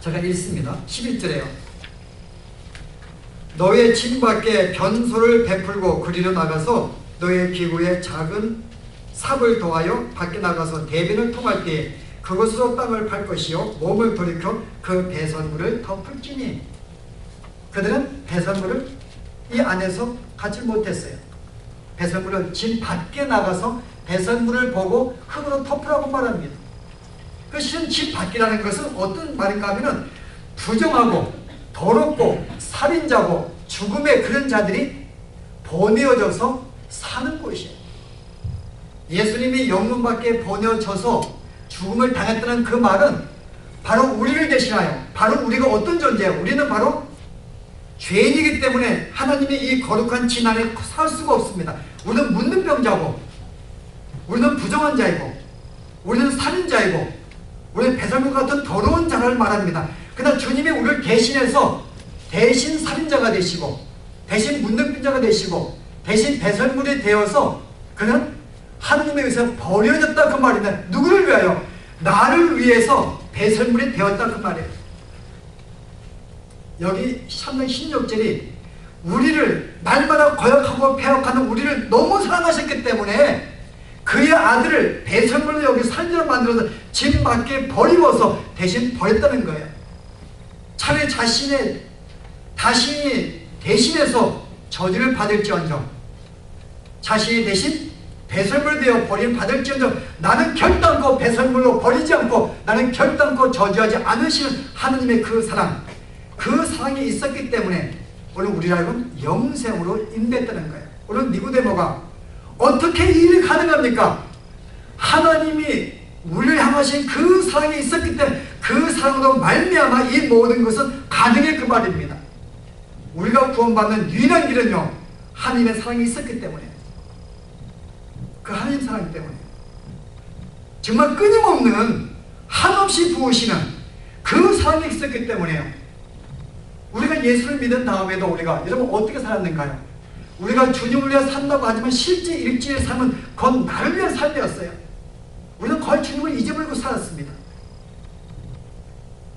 제가 읽습니다. 11절에요. 너의 진 밖에 변소를 베풀고 그리로 나가서 너의 기구에 작은 삽을 더하여 밖에 나가서 대변을 통할 때에 그것으로 땅을 팔 것이요 몸을 돌이켜 그 배설물을 덮을지니. 그들은 배설물을 이 안에서 갖지 못했어요. 배설물을 진 밖에 나가서 배설물을 보고 흙으로 덮으라고 말합니다. 그 실은 진 밖이라는 것은 어떤 말인가 하면은 부정하고 더럽고 살인자고 죽음의 그런 자들이 보내어져서 사는 곳이에요. 예수님이 영문 밖에 보내어져서 죽음을 당했다는 그 말은 바로 우리를 대신하여, 바로 우리가 어떤 존재예요? 우리는 바로 죄인이기 때문에 하나님의 이 거룩한 진 안에 살 수가 없습니다. 우리는 묻는 병자고, 우리는 부정한 자이고, 우리는 살인자이고, 우리는 배설물 같은 더러운 자를 말합니다. 그러나 주님이 우리를 대신해서 대신 살인자가 되시고, 대신 묻는 병자가 되시고, 대신 배설물이 되어서 그는 하나님에 의해서 버려졌다 그 말이면 누구를 위하여? 나를 위해서 배설물이 되었다 그 말이에요. 여기 3장 16절이 우리를 날마다 거역하고 패역하는 우리를 너무 사랑하셨기 때문에 그의 아들을 배설물로 여기 살인자로 만들어서 집 밖에 버리고서 대신 버렸다는 거예요. 차라리 자신이 대신해서 저주를 받을지언정, 자신이 대신 배설물 되어 버림 받을지언정, 나는 결단코 배설물로 버리지 않고 나는 결단코 저주하지 않으시는 하느님의 그 사랑, 그 사랑이 있었기 때문에 오늘 우리라고는 영생으로 인도했다는 거예요. 오늘 니고데모가 어떻게 이 일이 가능합니까? 하나님이 우리를 향하신 그 사랑이 있었기 때문에 그 사랑으로 말미암아 이 모든 것은 가능해 그 말입니다. 우리가 구원받는 유일한 길은요, 하나님의 사랑이 있었기 때문에, 그 하나님 사랑 때문에, 정말 끊임없는 한없이 부으시는 그 사랑이 있었기 때문에요. 우리가 예수를 믿은 다음에도 우리가 여러분 어떻게 살았는가요? 우리가 주님을 위해 산다고 하지만 실제 일주일 삶은 곧 나를 위한 삶이었어요. 우리는 거의 주님을 잊어버리고 살았습니다.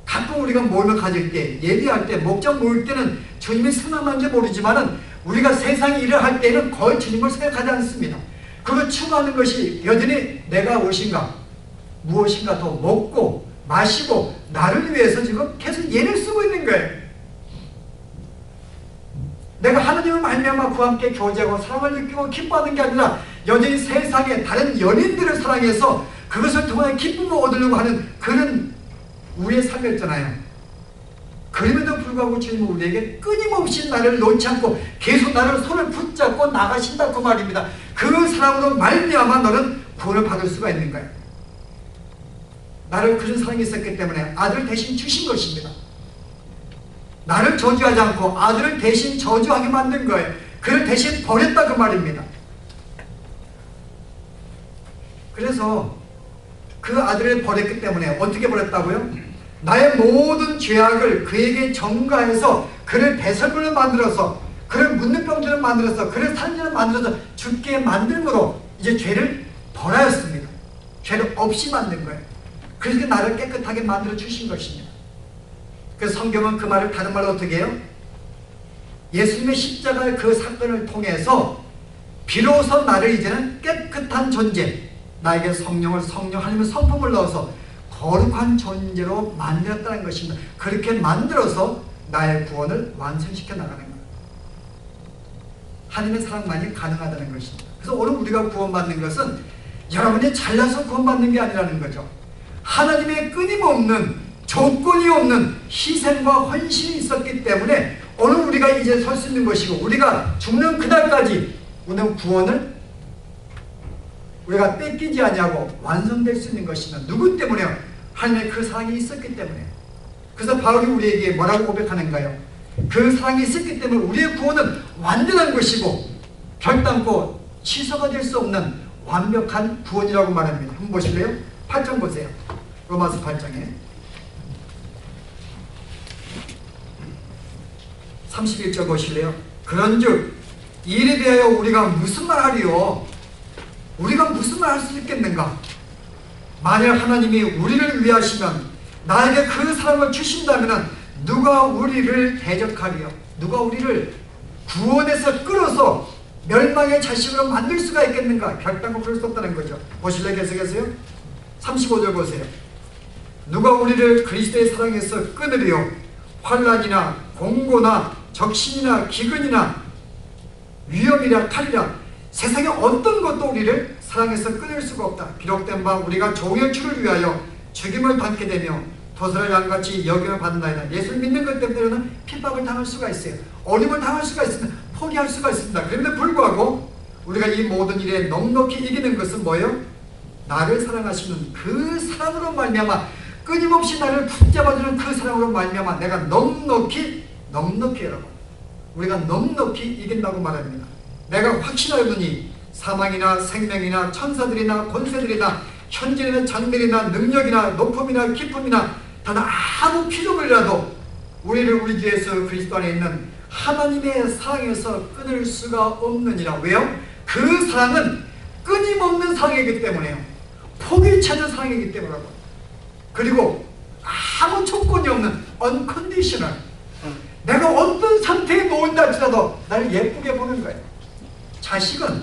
가끔 우리가 모임을 가질 때, 예배할 때, 목장 모일 때는 주님이 생각나는지 모르지만은 우리가 세상 일을 할 때는 거의 주님을 생각하지 않습니다. 그걸 추구하는 것이 여전히 내가 무엇인가 더 먹고 마시고 나를 위해서 지금 계속 예를 쓰고 있는 거예요. 내가 하나님을 말미암아 그와 함께 교제하고 사랑을 느끼고 기뻐하는 게 아니라 여전히 세상의 다른 연인들을 사랑해서 그것을 통해 기쁨을 얻으려고 하는 그런 우리의 삶이었잖아요. 그럼에도 불구하고 주님은 우리에게 끊임없이 나를 놓지 않고 계속 나를 손을 붙잡고 나가신다 그 말입니다. 그 사랑으로 말미암아 너는 구원을 받을 수가 있는 거예요. 나를 그런 사랑이 있었기 때문에 아들을 대신 주신 것입니다. 나를 저주하지 않고 아들을 대신 저주하게 만든 거예요. 그를 대신 버렸다 그 말입니다. 그래서 그 아들을 버렸기 때문에 어떻게 버렸다고요? 나의 모든 죄악을 그에게 전가해서 그를 배설물로 만들어서, 그를 묻는 병자로 만들어서, 그를 살인자로 만들어서 죽게 만들므로 이제 죄를 벌하였습니다. 죄를 없이 만든 거예요. 그래서 나를 깨끗하게 만들어 주신 것입니다. 그래서 성경은 그 말을 다른 말로 어떻게 해요? 예수님의 십자가의 그 사건을 통해서 비로소 나를 이제는 깨끗한 존재, 나에게 성령 하나님의 성품을 넣어서 거룩한 존재로 만들었다는 것입니다. 그렇게 만들어서 나의 구원을 완성시켜 나가는 거예요. 하나님의 사랑만이 가능하다는 것입니다. 그래서 오늘 우리가 구원받는 것은 여러분이 잘나서 구원받는 게 아니라는 거죠. 하나님의 끊임없는 조건이 없는 희생과 헌신이 있었기 때문에 오늘 우리가 이제 설 수 있는 것이고, 우리가 죽는 그날까지 우리는 구원을 우리가 뺏기지 아니하고 완성될 수 있는 것이면 누구 때문에요? 하나님의 그 사랑이 있었기 때문에. 그래서 바울이 우리에게 뭐라고 고백하는가요? 그 사랑이 있었기 때문에 우리의 구원은 완전한 것이고 결단코 취소가 될 수 없는 완벽한 구원이라고 말합니다. 한번 보실래요? 8장 보세요. 로마서 8장에 31절 보실래요? 그런즉 이에 대하여 우리가 무슨 말 하리요? 우리가 무슨 말 할 수 있겠는가? 만약 하나님이 우리를 위하시면 나에게 그 사랑을 주신다면 누가 우리를 대적하리요? 누가 우리를 구원해서 끌어서 멸망의 자식으로 만들 수가 있겠는가? 결단코 그럴 수 없다는 거죠. 보실래요? 계속해서요. 35절 보세요. 누가 우리를 그리스도의 사랑에서 끊으리요? 환난이나 공고나 적신이나 기근이나 위험이라 칼이라 세상에 어떤 것도 우리를 사랑에서 끊을 수가 없다. 기록된 바 우리가 종의 주를 위하여 죽임을 당게 되며 도살을 양같이 여김을 받는다이다. 예수를 믿는 것 때문에는 핍박을 당할 수가 있어요. 어림을 당할 수가 있습니다. 포기할 수가 있습니다. 그런데 불구하고 우리가 이 모든 일에 넉넉히 이기는 것은 뭐예요? 나를 사랑하시는 그 사랑으로 말미암아, 끊임없이 나를 붙잡아주는 그 사랑으로 말미암아 내가 넉넉히 여러분, 우리가 넉넉히 이긴다고 말합니다. 내가 확신하노니 사망이나 생명이나 천사들이나 권세들이나 현재나 장래나 능력이나 높음이나 깊음이나 단 아무 피조물이라도 우리를 우리 주 예수 그리스도 안에 있는 하나님의 사랑에서 끊을 수가 없느니라. 왜요? 그 사랑은 끊임없는 사랑이기 때문에요. 포기치 않는 사랑이기 때문이라고. 그리고 아무 조건이 없는 unconditional, 내가 어떤 상태에 놓은다 할지라도 나를 예쁘게 보는 거예요. 자식은,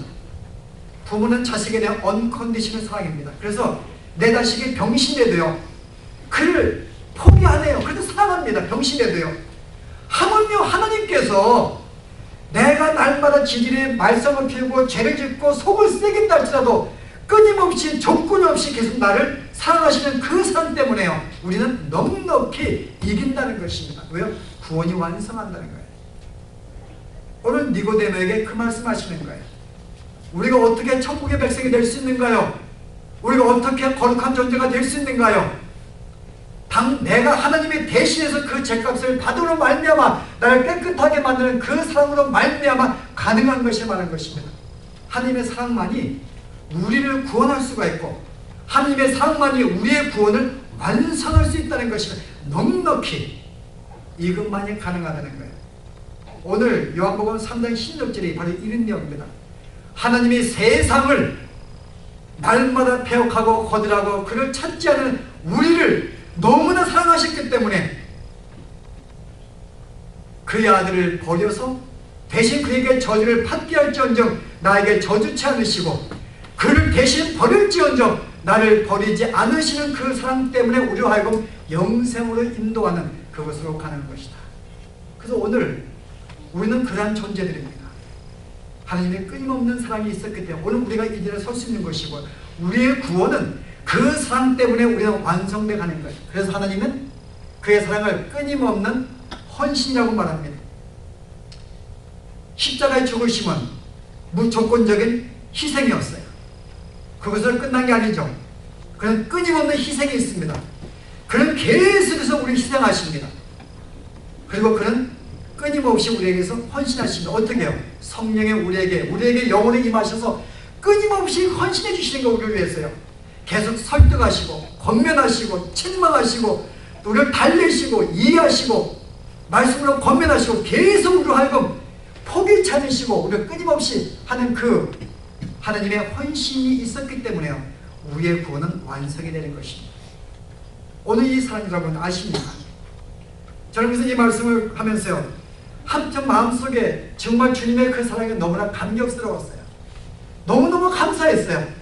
부모는 자식에 대한 unconditional 사랑입니다. 그래서 내 자식이 병신돼도요, 그를 포기 안 해요. 그래도 사랑합니다. 병신돼도요. 하물며 하나님께서 내가 날마다 지질에 말썽을 피우고 죄를 짓고 속을 세겠다 할지라도 끊임없이 조건 없이 계속 나를 사랑하시는 그 사랑 때문에요, 우리는 넉넉히 이긴다는 것입니다. 왜요? 구원이 완성한다는 거예요. 오늘 니고데모에게 그 말씀하시는 거예요. 우리가 어떻게 천국의 백성이 될 수 있는가요? 우리가 어떻게 거룩한 존재가 될 수 있는가요? 내가 하나님의 대신해서 그 죄값을 받으로 말미암아 나를 깨끗하게 만드는 그 사랑으로 말미암아 가능한 것이 많은 것입니다. 하나님의 사랑만이 우리를 구원할 수가 있고 하나님의 사랑만이 우리의 구원을 완성할 수 있다는 것입니다. 넉넉히 이것만이 가능하다는 거예요. 오늘 요한복음 3장 16절이 바로 이런 내용입니다. 하나님이 세상을 날마다 배역하고 거들하고 그를 찾지 않은 우리를 너무나 사랑하셨기 때문에 그의 아들을 버려서 대신 그에게 저주를 받게 할지언정 나에게 저주치 않으시고 그를 대신 버릴지언정 나를 버리지 않으시는 그 사랑 때문에 우리로 하여금 영생으로 인도하는 그것으로 가는 것이다. 그래서 오늘 우리는 그러한 존재들입니다. 하나님의 끊임없는 사랑이 있었기 때문에 오늘 우리가 이 자리에 설 수 있는 것이고 우리의 구원은 그 사랑 때문에 우리는 완성되어 가는 거예요. 그래서 하나님은 그의 사랑을 끊임없는 헌신이라고 말합니다. 십자가의 죽으심은 무조건적인 희생이었어요. 그것으로 끝난 게 아니죠. 그는 끊임없는 희생이 있습니다. 그는 계속해서 우리를 희생하십니다. 그리고 그는 끊임없이 우리에게서 헌신하십니다. 어떻게 해요? 성령의 우리에게 영혼에 임하셔서 끊임없이 헌신해 주시는 거 우리를 위해서요. 계속 설득하시고 권면하시고 책망하시고 우리를 달래시고 이해하시고 말씀으로 권면하시고 계속 우리로 하여금 포기치 않으시고 우리를 끊임없이 하는 그 하나님의 헌신이 있었기 때문에요, 우리의 구원은 완성이 되는 것입니다. 오늘 이 사랑 여러분 아십니까? 저는 그래서 이 말씀을 하면서요, 한편 마음속에 정말 주님의 그 사랑이 너무나 감격스러웠어요. 너무너무 감사했어요.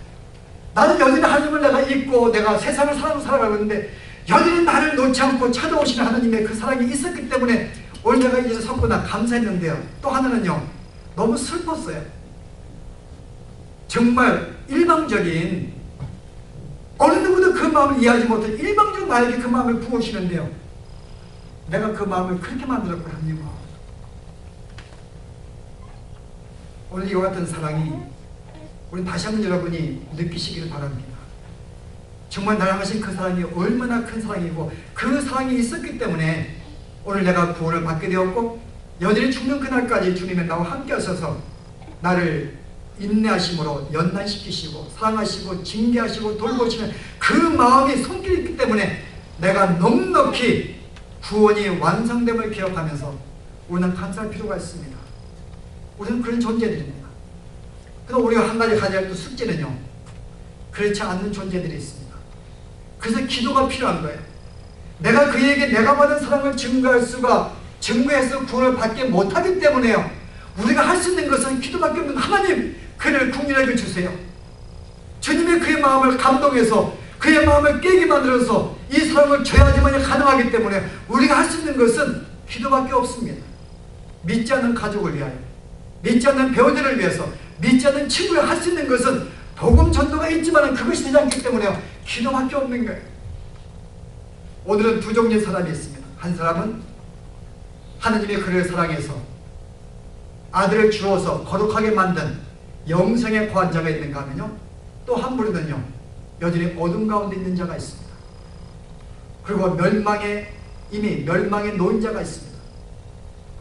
나는 여전히 하나님을 내가 잊고 내가 세상을 살아가고 있는데 여전히 나를 놓지 않고 찾아오시는 하나님의 그 사랑이 있었기 때문에 오늘 내가 이제 섰구나 감사했는데요. 또 하나는요, 너무 슬펐어요. 정말 일방적인, 어느 누구도 그 마음을 이해하지 못해 일방적으로 나에게 그 마음을 부으시는데요, 내가 그 마음을 그렇게 만들었구나 하나님. 오늘 이와 같은 사랑이 우리 다시 한번 여러분이 느끼시기를 바랍니다. 정말 나를 향하신 그 사랑이 얼마나 큰 사랑이고 그 사랑이 있었기 때문에 오늘 내가 구원을 받게 되었고 여전히 죽는 그날까지 주님은 나와 함께 하셔서 나를 인내하심으로 연단시키시고 사랑하시고 징계하시고 돌보시는 그 마음이 손길이 있기 때문에 내가 넉넉히 구원이 완성됨을 기억하면서 우리는 감사할 필요가 있습니다. 우리는 그런 존재들입니다. 그래서 우리가 한 가지 가져야 할 숙제는요, 그렇지 않는 존재들이 있습니다. 그래서 기도가 필요한 거예요. 내가 그에게 내가 받은 사랑을 증거해서 구원을 받지 못하기 때문에요. 우리가 할 수 있는 것은 기도밖에 없는. 하나님, 그를 국민에게 주세요. 주님의 그의 마음을 감동해서 그의 마음을 깨게 만들어서 이 사랑을 줘야지만 가능하기 때문에 우리가 할 수 있는 것은 기도밖에 없습니다. 믿지 않는 가족을 위하여, 믿지 않는 배우자를 위해서, 믿지 않는 친구를 할 수 있는 것은 복음 전도가 있지만 그것이 되지 않기 때문에 기도밖에 없는 거예요. 오늘은 두 종류의 사람이 있습니다. 한 사람은 하나님의 그를 사랑해서 아들을 주어서 거룩하게 만든 영생의 구원자가 있는가 하면요, 또 한 부류는요, 여전히 어둠 가운데 있는 자가 있습니다. 그리고 이미 멸망에 놓인 자가 있습니다.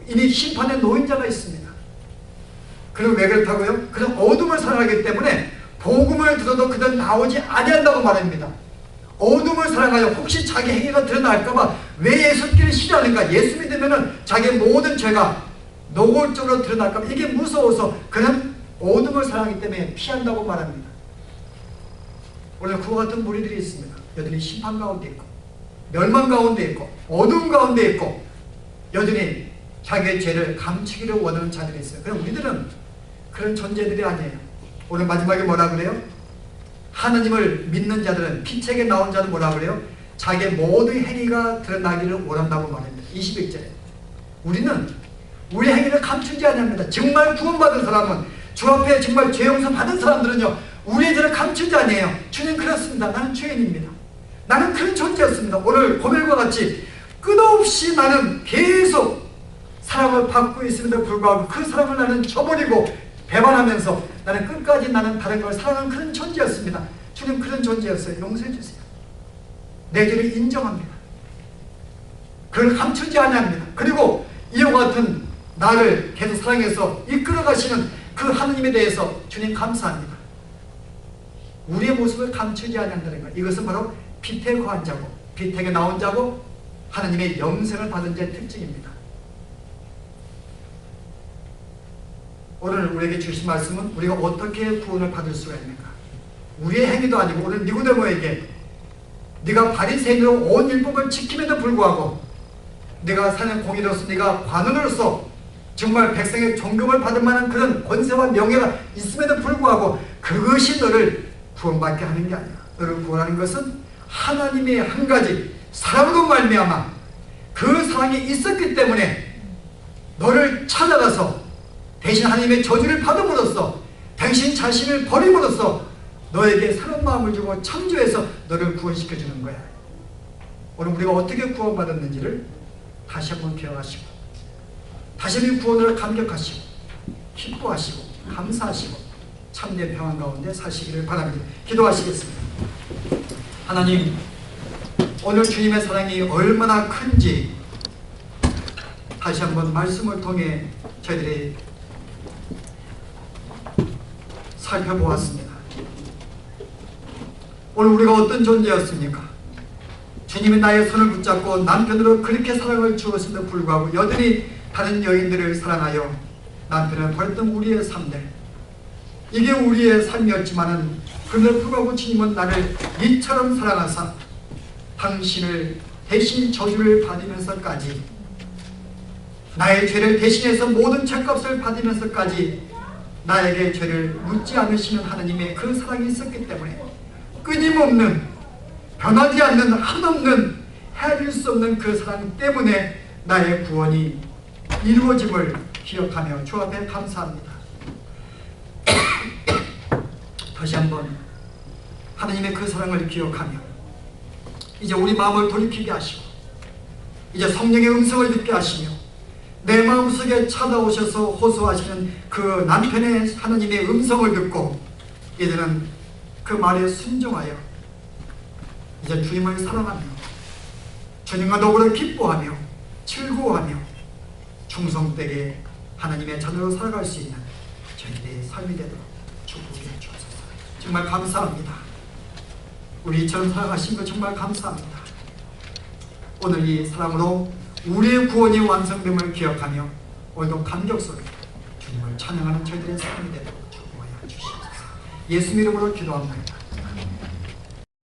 이미 심판에 놓인 자가 있습니다. 그리고 왜 그렇다고요? 그는 어둠을 사랑하기 때문에 복음을 들어도 그들은 나오지 아니한다고 말합니다. 어둠을 사랑하여 혹시 자기 행위가 드러날까봐 왜 예수님을 싫어하는가? 예수 믿으면 자기 모든 죄가 노골적으로 드러날까봐 이게 무서워서 그는 어둠을 사랑하기 때문에 피한다고 말합니다. 오늘 그와 같은 무리들이 있습니다. 여전히 심판 가운데 있고 멸망 가운데 있고 어둠 가운데 있고 여전히 자기의 죄를 감추기를 원하는 자들이 있어요. 그럼 우리들은 그런 존재들이 아니에요. 오늘 마지막에 뭐라 그래요? 하나님을 믿는 자들은, 피책에 나온 자는 뭐라 그래요? 자기의 모든 행위가 드러나기를 원한다고 말합니다. 21절에 우리는 우리 행위를 감추지 않습니다. 정말 구원받은 사람은, 주 앞에 정말 죄 용서 받은 사람들은요, 우리의 죄를 감추지 않아요. 주님, 그렇습니다. 나는 죄인입니다. 나는 그런 존재였습니다. 오늘 고멜과 같이 끝없이 나는 계속 사랑을 받고 있음에도 불구하고 그 사랑을 나는 저버리고 배반하면서 나는 끝까지 나는 다른 걸 사랑하는 그런 존재였습니다. 주님, 그런 존재였어요. 용서해 주세요. 내 죄를 인정합니다. 그걸 감추지 않습니다. 그리고 이와 같은 나를 계속 사랑해서 이끌어 가시는 그 하나님에 대해서 주님 감사합니다. 우리의 모습을 감추지 않는다는 것, 이것은 바로 피택에 거한 자고 피택에 나온 자고 하나님의 영생을 받은 자의 특징입니다. 오늘 우리에게 주신 말씀은 우리가 어떻게 구원을 받을 수가 있는가? 우리의 행위도 아니고 오늘 니고데모에게 네가 바리새인으로 온 율법을 지킴에도 불구하고 네가 사는 공의로서 네가 관원으로서 정말 백성의 존경을 받을 만한 그런 권세와 명예가 있음에도 불구하고 그것이 너를 구원받게 하는 게 아니야. 너를 구원하는 것은 하나님의 한 가지 사랑으로 말미암아 그 사랑이 있었기 때문에 너를 찾아가서 대신 하나님의 저주를 받음으로써 당신 자신을 버림으로써 너에게 새로운 마음을 주고 창조해서 너를 구원시켜 주는 거야. 오늘 우리가 어떻게 구원받았는지를 다시 한번 기억하시고 다시 한번 구원을 감격하시고 기뻐하시고 감사하시고 참된 평안 가운데 사시기를 바랍니다. 기도하시겠습니다. 하나님, 오늘 주님의 사랑이 얼마나 큰지 다시 한번 말씀을 통해 저희들이 살펴보았습니다. 오늘 우리가 어떤 존재였습니까? 주님이 나의 손을 붙잡고 남편으로 그렇게 사랑을 주었음에도 불구하고 여전히 다른 여인들을 사랑하여 남편을 버렸던 우리의 삶들, 이게 우리의 삶이었지만은 그럼에도 불구하고 주님은 나를 이처럼 사랑하사 당신을 대신 저주를 받으면서까지 나의 죄를 대신해서 모든 죄값을 받으면서까지 나에게 죄를 묻지 않으시는 하나님의 그 사랑이 있었기 때문에 끊임없는 변하지 않는 한없는 헤아릴 수 없는 그 사랑 때문에 나의 구원이 이루어짐을 기억하며 주 앞에 감사합니다. 다시 한번 하나님의 그 사랑을 기억하며 이제 우리 마음을 돌이키게 하시고 이제 성령의 음성을 듣게 하시며 내 마음속에 찾아오셔서 호소하시는 그 남편의 하나님의 음성을 듣고 이제는 그 말에 순종하여 이제 주님을 사랑하며 주님과 더불어 기뻐하며 즐거워하며 충성되게 하나님의 자녀로 살아갈 수 있는 저희들의 삶이 되도록 축복해 주옵소서. 정말 감사합니다. 우리 이처럼 살아가신 것 정말 감사합니다. 오늘 이 사랑으로 우리의 구원이 완성됨을 기억하며 오늘도 감격 속에 주님을 찬양하는 저희들의 삶이 되도록 축복하여 주시옵소서. 예수 이름으로 기도합니다.